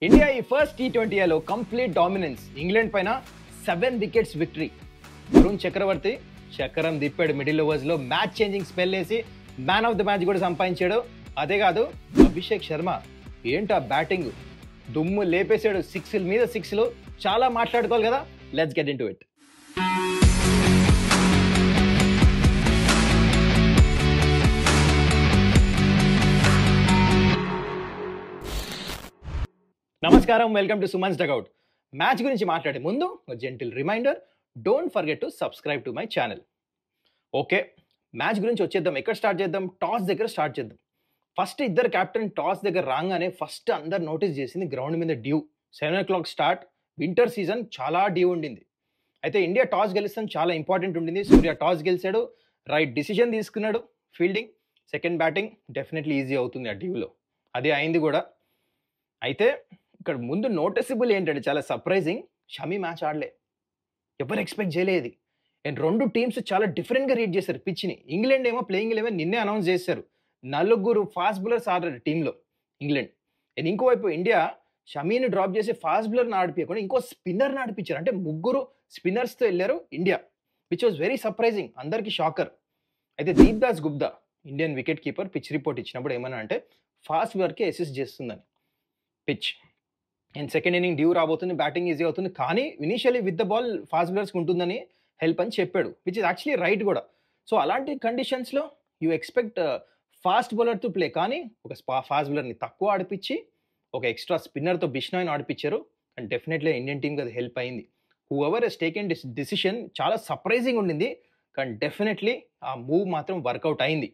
India ఈ first T20లో complete dominance, England పైన 7 wickets victory. Varun చక్రవర్తి చక్రం తిప్పాడు మిడిల్ ఓవర్స్ లో, మ్యాచ్ చేంజింగ్ స్పెల్ వేసి మ్యాన్ ఆఫ్ ద మ్యాచ్ కూడా సంపాదించాడు. అదే కాదు, అభిషేక్ శర్మ ఏంటా బ్యాటింగ్, దుమ్ము లేపేశాడు, సిక్స్ల మీద సిక్స్లు. చాలా మాట్లాడుకోవాలి కదా, లెట్స్ గెట్ ఇంటూ ఇట్. నమస్కారం, welcome to Suman's dugout. Match గురించి మాట్లాడే ముందు gentle reminder, don't forget to subscribe to my channel. Okay, match గురించి వచ్చేద్దాం. ఎక్కడ స్టార్ట్ చేద్దాం? టాస్ దగ్గర స్టార్ట్ చేద్దాం. ఫస్ట్ ఇద్దరు కెప్టెన్ టాస్ దగ్గర రాగానే ఫస్ట్ అందరు నోటీస్ చేసింది గ్రౌండ్ మీద due. 7 o'clock start, winter season, చాలా డ్యూ ఉండింది. అయితే ఇండియా టాస్ గెలుస్తాం చాలా ఇంపార్టెంట్ ఉండింది. సూర్య టాస్ గెలిచాడు, రైట్ డిసిజన్ తీసుకున్నాడు. Fielding, second batting definitely easy అవుతుంది ఆ డ్యూలో. అదే అయింది కూడా. అయితే ఇక్కడ ముందు నోటిసబుల్ ఏంటంటే చాలా సర్ప్రైజింగ్, షమీ మ్యాచ్ ఆడలే. ఎవరు ఎక్స్పెక్ట్ చేయలేదు. అండ్ రెండు టీమ్స్ చాలా డిఫరెంట్గా రీడ్ చేశారు పిచ్ని. ఇంగ్లాండ్ ఏమో ప్లేయింగ్ 11 నిన్నే అనౌన్స్ చేశారు. 4 ఫాస్ట్ బౌలర్స్ ఆడారు టీంలో ఇంగ్లాండ్. అండ్ ఇంకోవైపు ఇండియా షమీని డ్రాప్ చేసి ఫాస్ట్ బౌలర్ని ఆడిపించకుండా ఇంకో స్పిన్నర్ని ఆడిపించారు. అంటే 3 స్పిన్నర్స్తో వెళ్ళారు India, which was very surprising, అందరికీ షాకర్. అయితే Deep Das Gupta, Indian wicket keeper, pitch report ఇచ్చినప్పుడు ఏమన్నా అంటే ఫాస్ట్ బౌలర్కి అసిస్ట్ చేస్తుందని pitch. And second inning dew రాబోతుంది, బ్యాటింగ్ ఈజీ అవుతుంది, కానీ initially with the ball fast బౌలర్స్కి ఉంటుందని హెల్ప్ అని చెప్పాడు, విచ్ ఇస్ యాక్చువల్లీ రైట్ కూడా. సో అలాంటి కండిషన్స్లో you expect fast bowler to play, కానీ ఒక ఫాస్ట్ బౌలర్ని తక్కువ ఆడిపించి ఒక ఎక్స్ట్రా స్పిన్నర్తో బిష్నాయ్ని ఆడిపించారు. అండ్ డెఫినెట్లీ ఇండియన్ టీమ్కి అది హెల్ప్ అయింది. Whoever he's taken decision చాలా సర్ప్రైజింగ్ ఉండింది, కానీ డెఫినెట్లీ ఆ మూవ్ మాత్రం వర్కౌట్ అయింది.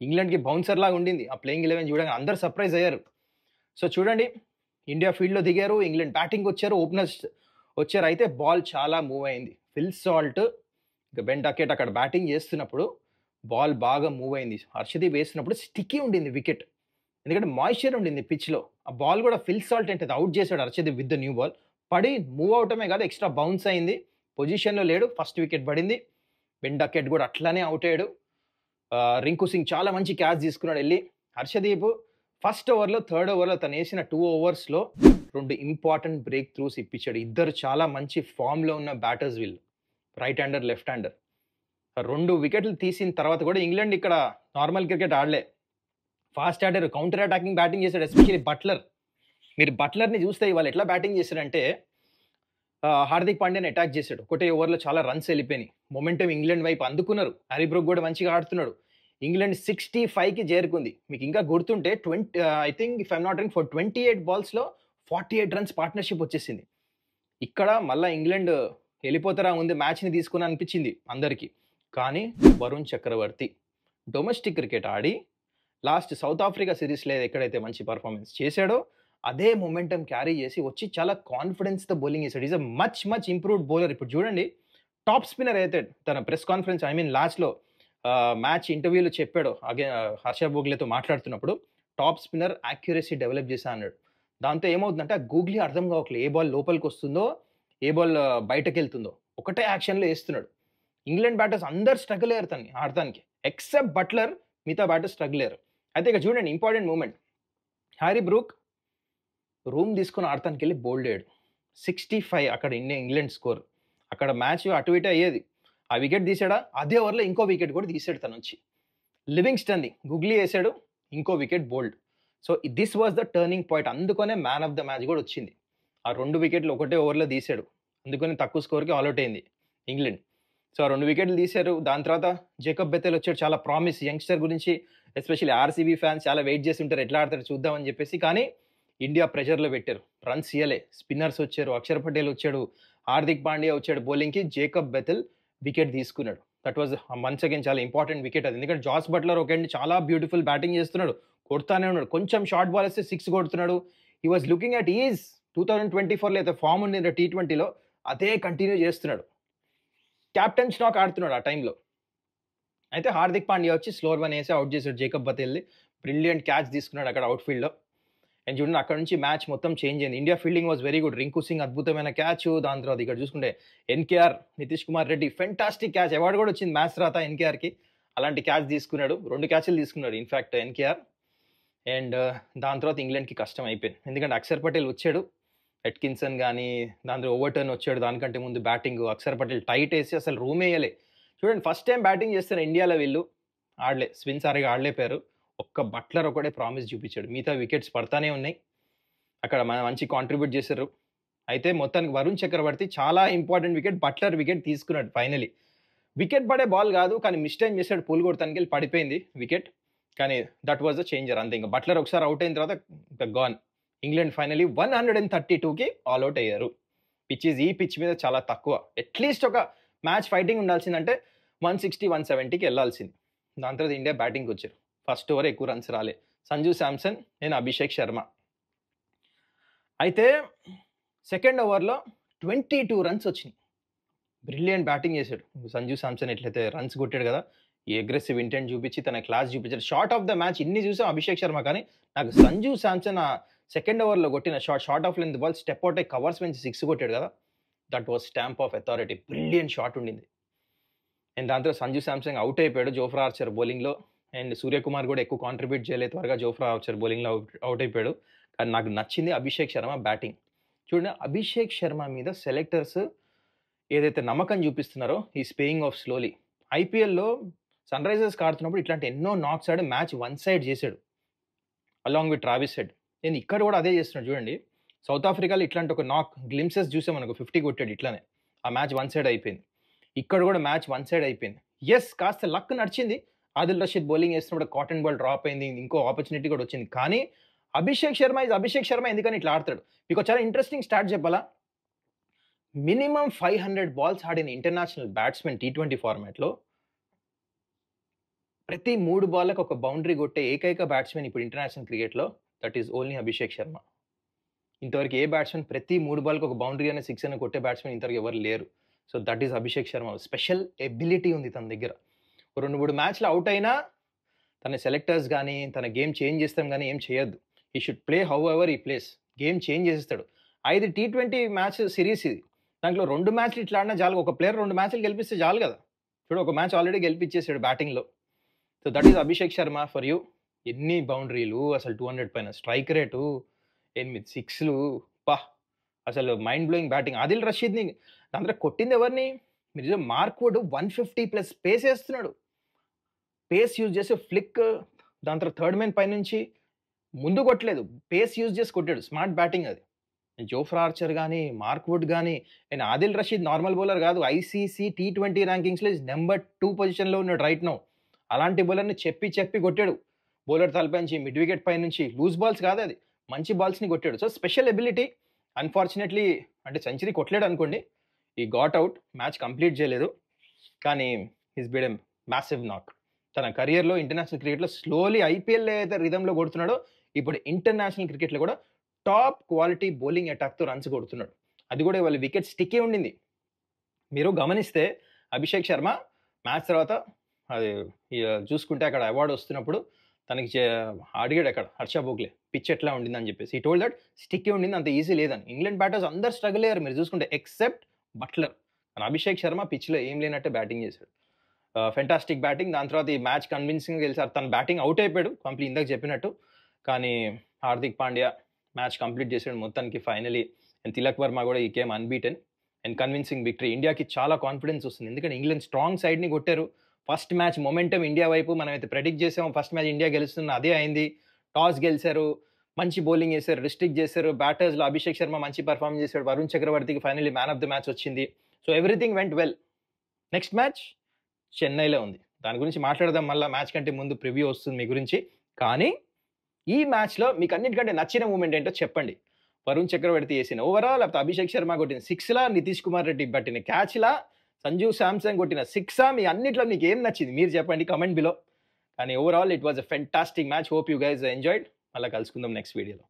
ఇంగ్లాండ్కి బౌన్సర్ లాగా ఉండింది ఆ ప్లేయింగ్ 11 చూడగానే, అందరు సర్ప్రైజ్ అయ్యారు. సో చూడండి, ఇండియా ఫీల్డ్లో దిగారు, ఇంగ్లాండ్ బ్యాటింగ్ వచ్చారు, ఓపెనర్స్ వచ్చారు. అయితే బాల్ చాలా మూవ్ అయింది. ఫిల్ సాల్ట్, ఇక బెన్ డకెట్ అక్కడ బ్యాటింగ్ చేస్తున్నప్పుడు బాల్ బాగా మూవ్ అయింది. హర్షదీప్ వేస్తున్నప్పుడు స్టిక్కీ ఉండింది వికెట్, ఎందుకంటే మాయిశ్చర్ ఉండింది పిచ్లో. ఆ బాల్ కూడా ఫిల్ సాల్ట్ అంటే అవుట్ చేశాడు Harshdeep with the new ball. పడి మూవ్ అవటమే కాదు, ఎక్స్ట్రా బౌన్స్ అయింది, పొజిషన్లో లేడు, ఫస్ట్ వికెట్ పడింది. బెన్ డకెట్ కూడా అట్లానే అవుట్ అయ్యాడు. రింకు సింగ్ చాలా మంచి క్యాచ్ తీసుకున్నాడు వెళ్ళి. హర్షదీప్ ఫస్ట్ ఓవర్లో, థర్డ్ ఓవర్లో తను వేసిన 2 ఓవర్స్లో 2 ఇంపార్టెంట్ బ్రేక్ త్రూస్ ఇప్పించాడు. ఇద్దరు చాలా మంచి ఫామ్లో ఉన్న బ్యాటర్స్ వీళ్ళు, రైట్ హ్యాండర్, లెఫ్ట్ హ్యాండర్. 2 వికెట్లు తీసిన తర్వాత కూడా ఇంగ్లాండ్ ఇక్కడ నార్మల్ క్రికెట్ ఆడలే, ఫాస్ట్ ఆడారు, కౌంటర్ అటాకింగ్ బ్యాటింగ్ చేశాడు. ఎస్పెషల్లీ బట్లర్, మీరు బట్లర్ని చూస్తే ఇవాళ ఎట్లా బ్యాటింగ్ చేశాడంటే హార్దిక్ పాండ్యాని అటాక్ చేశాడు. ఒకటే ఓవర్లో చాలా రన్స్ వెళ్ళిపోయినాయి. మొమెంటం ఇంగ్లాండ్ వైపు అందుకున్నారు. హ్యారీ బ్రూక్ కూడా మంచిగా ఆడుతున్నాడు. ఇంగ్లాండ్ 65కి చేరుకుంది. మీకు ఇంకా గుర్తుంటే 20 I think if I'm not wrong for 28 బాల్స్లో 48 runs partnership వచ్చేసింది. ఇక్కడ మళ్ళీ ఇంగ్లాండ్ వెళ్ళిపోతారా ఉంది మ్యాచ్ని తీసుకుని అనిపించింది అందరికీ. కానీ వరుణ్ చక్రవర్తి డొమెస్టిక్ క్రికెట్ ఆడి లాస్ట్ సౌత్ ఆఫ్రికా సిరీస్లో ఎక్కడైతే మంచి పర్ఫార్మెన్స్ చేశాడో అదే మొమెంటం క్యారీ చేసి వచ్చి చాలా కాన్ఫిడెన్స్తో బౌలింగ్ చేశాడు. Is a much improved bowler. ఇప్పుడు చూడండి, టాప్ స్పిన్నర్ అయితే తన ప్రెస్ కాన్ఫరెన్స్, ఐ మీన్ లాస్ట్లో మ్యాచ్ ఇంటర్వ్యూలో చెప్పాడు, హర్ష భోగ్లేతో మాట్లాడుతున్నప్పుడు టాప్ స్పిన్నర్ యాక్యురసీ డెవలప్ చేశా అన్నాడు. దాంతో ఏమవుతుందంటే గూగ్లీ అర్థం కావట్లేదు, ఏ బాల్ లోపలికి వస్తుందో ఏ బాల్ బయటకు వెళ్తుందో, ఒకటే యాక్షన్లో వేస్తున్నాడు. ఇంగ్లాండ్ బ్యాటర్స్ అందరు స్ట్రగుల్ అయ్యారు తన్ని ఆడటానికి, ఎక్సెప్ట్ బట్లర్, మిగతా బ్యాటర్స్ స్ట్రగుల్ అయ్యారు. అయితే ఇక చూడండి important moment, Harry Brook room తీసుకుని ఆడటానికి వెళ్ళి బౌల్డ్ అయ్యాడు. 65 అక్కడ ఇంగ్లాండ్ స్కోర్. అక్కడ మ్యాచ్ అటు ఇటు అయ్యేది. ఆ వికెట్ తీసాడా, అదే ఓవర్లో ఇంకో వికెట్ కూడా తీసాడు తన నుంచి. లివింగ్స్టన్ని గూగ్లీ వేసాడు, ఇంకో wicket bowled. So this was the turning point. అందుకనే మ్యాన్ ఆఫ్ ద మ్యాచ్ కూడా వచ్చింది. ఆ 2 వికెట్లు ఒకటే ఓవర్లో తీసాడు, అందుకని తక్కువ స్కోర్కి ఆల్అౌట్ అయింది ఇంగ్లాండ్. సో ఆ 2 వికెట్లు తీశారు. దాని తర్వాత జేకబ్ బెతెల్ వచ్చాడు, చాలా ప్రామిస్ యంగ్స్టర్ గురించి ఎస్పెషల్లీ ఆర్సీబీ ఫ్యాన్స్ చాలా వెయిట్ చేసి ఉంటారు, ఎట్లా ఆడతారు చూద్దామని చెప్పేసి. కానీ ఇండియా ప్రెషర్లో పెట్టారు, రన్స్ ఇయలే. స్పిన్నర్స్ వచ్చారు, అక్షర్ పటేల్ వచ్చాడు, హార్దిక్ పాండ్యా వచ్చాడు బౌలింగ్కి, జేకబ్ బెతెల్ వికెట్ తీసుకున్నాడు. దట్ వాజ్ వన్స్ అగైన్ చాలా ఇంపార్టెంట్ వికెట్ అది, ఎందుకంటే జాస్ బట్లర్ ఒక చాలా బ్యూటిఫుల్ బ్యాటింగ్ చేస్తున్నాడు, కొడతానే ఉన్నాడు, కొంచెం షార్ట్ బాల్ వస్తే 6 కొడుతున్నాడు. He was looking at ease 2024లో అయితే ఫామ్ ఉంది T20లో, అదే కంటిన్యూ చేస్తున్నాడు. క్యాప్టెన్ స్టాక్ ఆడుతున్నాడు ఆ టైంలో. అయితే హార్దిక్ పాండ్యా వచ్చి స్లోర్ 1 వేసి అవుట్ చేశాడు జేకబ్ బతెల్ని. బ్రిలియంట్ క్యాచ్ తీసుకున్నాడు అక్కడ అవుట్ ఫీల్డ్లో. అండ్ చూడండి అక్కడ నుంచి మ్యాచ్ మొత్తం చేంజ్ అయింది. India fielding was very good. Rinku Singh అద్భుతమైన క్యాచ్. దాని తర్వాత ఇక్కడ చూసుకుంటే NKR, Nitish Kumar Reddy fantastic catch, award కూడా వచ్చింది మ్యాచ్ తర్వాత ఎన్కేఆర్కి. అలాంటి క్యాచ్ తీసుకున్నాడు, 2 క్యాచ్లు తీసుకున్నాడు ఇన్ఫాక్ట్ ఎన్కేఆర్. అండ్ దాని తర్వాత ఇంగ్లాండ్‌కి కష్టం అయిపోయింది. ఎందుకంటే అక్షర్ పటేల్ వచ్చాడు. ఎట్కిన్సన్ గానీ, దాని తర్వాత ఓవర్టర్న్ వచ్చాడు. దానికంటే ముందు బ్యాటింగు అక్షర్ పటేల్ టైట్ ఏసి అసలు రూమేయలే. చూడండి ఫస్ట్ టైమ్ బ్యాటింగ్ చేస్తున్న ఇండియాలో వీళ్ళు ఆడలే. స్పిన్ సరిగ్గా ఆడలేకపోయారు. ఒక్క బట్లర్ ఒకడే ప్రామిస్ చూపించాడు. మిగతా వికెట్స్ పడతానే ఉన్నాయి. అక్కడ మంచి కాంట్రిబ్యూట్ చేశారు. అయితే మొత్తానికి వరుణ్ చక్రవర్తి చాలా ఇంపార్టెంట్ వికెట్ బట్లర్ వికెట్ తీసుకున్నాడు ఫైనలీ. వికెట్ పడే బాల్ కాదు కానీ మిస్ టైమ్ చేసాడు. పూల్ కొడతానికెళ్ళి పడిపోయింది వికెట్. కానీ దట్ వాస్ ద చేంజర్ అంతే. ఇంక బట్లర్ ఒకసారి అవుట్ అయిన తర్వాత ఇంకా గాన్. ఇంగ్లాండ్ ఫైనలీ 132కి ఆల్ అవుట్ అయ్యారు. ఈ పిచ్ మీద చాలా తక్కువ. అట్లీస్ట్ ఒక మ్యాచ్ ఫైటింగ్ ఉండాల్సిందంటే 160, 170కి వెళ్ళాల్సింది. దాని తర్వాత ఇండియా బ్యాటింగ్కి వచ్చారు. ఫస్ట్ ఓవర్ ఎక్కువ రన్స్ రాలే. సంజు శాంసన్, నేను అభిషేక్ శర్మ. అయితే సెకండ్ ఓవర్‌లో 22 రన్స్ వచ్చినాయి. బ్రిలియంట్ బ్యాటింగ్ చేశాడు. సంజు శాంసన్ ఎట్లయితే రన్స్ కొట్టాడు కదా! ఈ అగ్రెసివ్ ఇంటెంట్ చూపించి తన క్లాస్ చూపించాడు. షాట్ ఆఫ్ ద మ్యాచ్ ఇన్ని చూసాం అభిషేక్ శర్మ కానీ నాకు సంజు శాంసన్ సెకండ్ ఓవర్‌లో కొట్టిన short of length ball step out అయ్యి కవర్స్ నుంచి 6 కొట్టాడు కదా! That was stamp of authority. Brilliant shot ఉండింది. అండ్ దాని తర్వాత సంజు శాంసన్ అవుట్ అయిపోయాడు జోఫ్రా ఆర్చర్ బౌలింగ్‌లో. అండ్ సూర్యకుమార్ కూడా ఎక్కువ కాంట్రిబ్యూట్ చేయలేదు. త్వరగా జోఫ్రా ఆర్చర్ బౌలింగ్‌లో అవుట్ అయిపోయాడు. కానీ నాకు నచ్చింది అభిషేక్ శర్మ బ్యాటింగ్. చూడండి అభిషేక్ శర్మ మీద సెలెక్టర్స్ ఏదైతే నమ్మకం చూపిస్తున్నారో ఈస్ పేయింగ్ ఆఫ్ స్లోలీ. ఐపీఎల్‌లో సన్ రైజర్స్‌కి ఆడుతున్నప్పుడు ఇట్లాంటి ఎన్నో నాక్స్ ఆడి మ్యాచ్ వన్ సైడ్ చేశాడు. Along with Travis head. నేను ఇక్కడ కూడా అదే చేస్తున్నాడు చూడండి. సౌత్ ఆఫ్రికాలో ఇట్లాంటి ఒక నాక్ గ్లింప్సెస్ చూసాం మనకు 50 కొట్టాడు ఇట్లానే. ఆ మ్యాచ్ వన్ సైడ్ అయిపోయింది. ఇక్కడ కూడా మ్యాచ్ వన్ సైడ్ అయిపోయింది. యెస్ కాస్త లక్ నడిచింది. ఆదిల్ రషీద్ బౌలింగ్ చేస్తున్నప్పుడు కాటన్ బాల్ డ్రాప్ అయింది. ఇంకో ఆపర్చునిటీ కూడా వచ్చింది. కానీ అభిషేక్ శర్మ ఎందుకని ఇట్లా ఆడతాడు? మీకు చాలా ఇంట్రెస్టింగ్ స్టాట్ చెప్పాలా? మినిమమ్ 500 బాల్స్ ఆడిన ఇంటర్నేషనల్ బ్యాట్స్‌మెన్ టీ20 ఫార్మాట్‌లో ప్రతి 3 బాల్‌లకు ఒక బౌండరీ కొట్టే ఏకైక బ్యాట్స్‌మెన్ ఇప్పుడు ఇంటర్నేషనల్ క్రికెట్‌లో that is only Abhishek Sharma. ఇంతవరకు ఏ బ్యాట్స్‌మెన్ ప్రతి 3 బాల్‌కి ఒక బౌండరీ అనే 6 అనే కొట్టే బ్యాట్స్‌మెన్ ఇంతవరకు ఎవరు లేరు. So that is Abhishek Sharma. Special ability ఉంది తన దగ్గర. 2, 3 మ్యాచ్‌లు అవుట్ అయినా తన సెలెక్టర్స్ గానీ, తన గేమ్ చేంజ్ చేస్తాం గానీ ఏం చేయొద్దు. He should play however he plays. Game change చేసేస్తాడు. 5 టీ20 మ్యాచ్ సిరీస్ ఇది. దాంట్లో 2 మ్యాచ్‌లు ఇట్లా ఆడినా చాలు. ఒక ప్లేయర్ 2 మ్యాచ్‌లు గెలిపిస్తే చాలు కదా! చూడు ఒక మ్యాచ్ ఆల్రెడీ గెలిపించేసాడు బ్యాటింగ్‌లో. So that is Abhishek Sharma for you. ఎన్ని బౌండరీలు అసలు 200 పైన స్ట్రైక్ రేటు 8 6లు అబ్బా! అసలు మైండ్ బ్లోయింగ్ బ్యాటింగ్. ఆదిల్ రషీద్‌ని దాంట్లో కొట్టింది ఎవరిని? మీరు మార్క్ వుడ్ 150+ పేస్ ఏస్తున్నాడు. పేస్ యూజ్ చేసి ఫ్లిక్ దాని తర్వాత థర్డ్ మ్యాన్ పైనుంచి ముందు కొట్టలేదు. పేస్ యూజ్ చేసి కొట్టాడు. స్మార్ట్ బ్యాటింగ్ అది. జోఫ్రా ఆర్చర్ గానీ, మార్క్ వుడ్ గానీ, and Adil Rashid normal bowler కాదు. ఐసీసీ టీ20 ర్యాంకింగ్స్‌లో ఈస్ నంబర్ 2 పొజిషన్‌లో ఉన్నాడు రైట్ నౌ. అలాంటి బౌలర్‌ని చెప్పి కొట్టాడు. బౌలర్ తలపైనుంచి మిడ్ వికెట్ పైనుంచి లూజ్ బాల్స్ కాదది. మంచి బాల్స్‌ని కొట్టాడు. So special ability. అన్‌ఫార్చునేట్‌లీ అంటే సెంచరీ కొట్టలేడు అనుకోండి. ఈ గాట్ ఔట్. మ్యాచ్ కంప్లీట్ చేయలేదు. కానీ హీస్ బీడ్ ఎ మ్యాసివ్ నాక్. తన కెరియర్‌లో ఇంటర్నేషనల్ క్రికెట్‌లో స్లోలీ ఐపీఎల్‌లో ఏదైతే రిథమ్‌లో కొడుతున్నాడో ఇప్పుడు ఇంటర్నేషనల్ క్రికెట్‌లో కూడా టాప్ క్వాలిటీ బౌలింగ్ అటాక్‌తో రన్స్ కొడుతున్నాడు. అది కూడా వాళ్ళ వికెట్ స్టిక్కే ఉండింది. మీరు గమనిస్తే అభిషేక్ శర్మ మ్యాచ్ తర్వాత అది చూసుకుంటే అక్కడ అవార్డ్ వస్తున్నప్పుడు తనకి అడిగాడు అక్కడ హర్ష భోగ్లే పిచ్ ఎట్లా ఉండిందని చెప్పేసి. హి టోల్డ్ దట్ స్టిక్కే ఉండింది అంత ఈజీ లేదని. ఇంగ్లాండ్ బ్యాటర్స్ అందరు స్ట్రగుల్ అయ్యారు మీరు చూసుకుంటే ఎక్సెప్ట్ బట్లర్. కానీ అభిషేక్ శర్మ పిచ్‌లో ఏం లేనట్టే బ్యాటింగ్ చేశాడు. Fantastic batting. దాని తర్వాత ఈ మ్యాచ్ కన్విన్సింగ్‌గా గెలిచారు. తన బ్యాటింగ్ అవుట్ అయిపోయాడు కంప్లీట్ ఇందాక చెప్పినట్టు. కానీ హార్దిక్ పాండ్యా మ్యాచ్ కంప్లీట్ చేసాడు మొత్తానికి ఫైనలీ. అండ్ తిలక్ వర్మ కూడా ఈ came unbeaten and convincing victory. ఇండియాకి చాలా కాన్ఫిడెన్స్ వస్తుంది. ఎందుకంటే ఇంగ్లాండ్ స్ట్రాంగ్ సైడ్‌ని కొట్టారు. ఫస్ట్ మ్యాచ్ మొమెంటమ్ ఇండియా వైపు మనమైతే ప్రెడిక్ట్ చేసాము. ఫస్ట్ మ్యాచ్ ఇండియా గెలుస్తుంది అదే అయింది. టాస్ గెలిచారు. మంచి బౌలింగ్ చేశారు. రిస్ట్రిక్ట్ చేశారు. బ్యాటర్స్‌లో అభిషేక్ శర్మ మంచి పెర్ఫార్మ్ చేశాడు. వరుణ్ చక్రవర్తికి finally man of the match వచ్చింది. So everything went well. Next match చెన్నైలో ఉంది. దాని గురించి మాట్లాడదాం మళ్ళా. మ్యాచ్ కంటే ముందు ప్రివ్యూ వస్తుంది మీ గురించి. కానీ ఈ మ్యాచ్‌లో మీకు అన్నిటికంటే నచ్చిన మూమెంట్ ఏంటో చెప్పండి. వరుణ్ చక్రవర్తి చేసిన ఓవరా లేకపోతే అభిషేక్ శర్మ కొట్టిన 6లా, నితీష్ కుమార్ రెడ్డి పట్టిన క్యాచ్‌లా, సంజు శాంసన్ కొట్టిన 6ఆ మీ అన్నిట్లో మీకు ఏం నచ్చింది మీరు చెప్పండి కామెంట్ బిలో. కానీ overall it was a fantastic match. Hope you guys enjoyed. మళ్ళా కలుసుకుందాం నెక్స్ట్ వీడియోలో.